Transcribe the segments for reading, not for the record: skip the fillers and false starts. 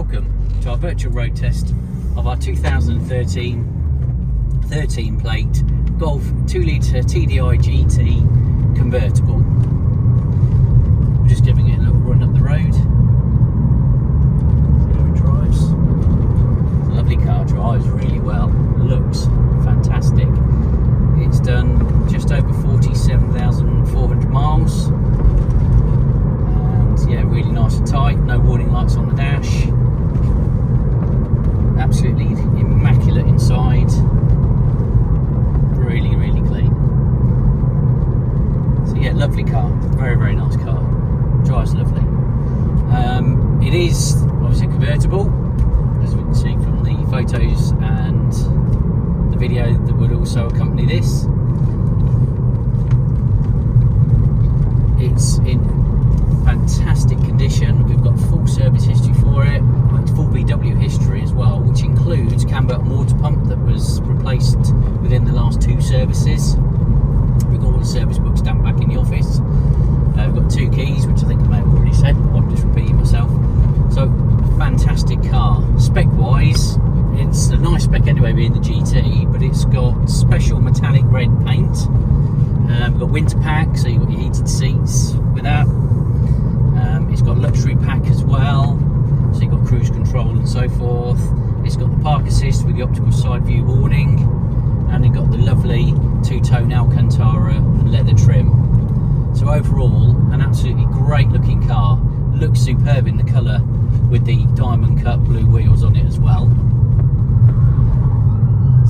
welcome to our virtual road test of our 2013 13 plate Golf 2 litre TDI GT convertible. We're just giving it a little run up the road. See how it drives. It's a lovely car, drives really well, looks fantastic. It's done just over 47,400 miles. Yeah, really nice and tight, no warning lights on the dash, absolutely immaculate inside, really clean. So yeah, lovely car, very nice car, drives lovely. It is obviously a convertible, as we can see from the photos and the video that would also accompany this. It's in fantastic condition. We've got full service history for it, full VW history as well, which includes camber and water pump that was replaced within the last 2 services. We've got all the service books stamped back in the office. We've got 2 keys, which I think I may have already said, but I'm just repeating myself. So, fantastic car. Spec wise, it's a nice spec anyway, being the GT, but it's got special metallic red paint. We've got winter pack, so you've got your heated seats with that. It's got luxury pack as well, so you've got cruise control and so forth. It's got the park assist with the optical side view warning, and you've got the lovely 2-tone Alcantara and leather trim. So overall, an absolutely great looking car. Looks superb in the colour with the diamond cut blue wheels on it as well.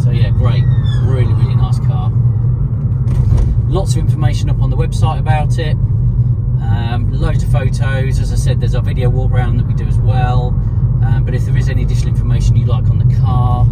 So yeah, great, really nice car. Lots of information up on the website about it. Loads of photos. As I said, there's our video walk around that we do as well. But if there is any additional information you'd like on the car,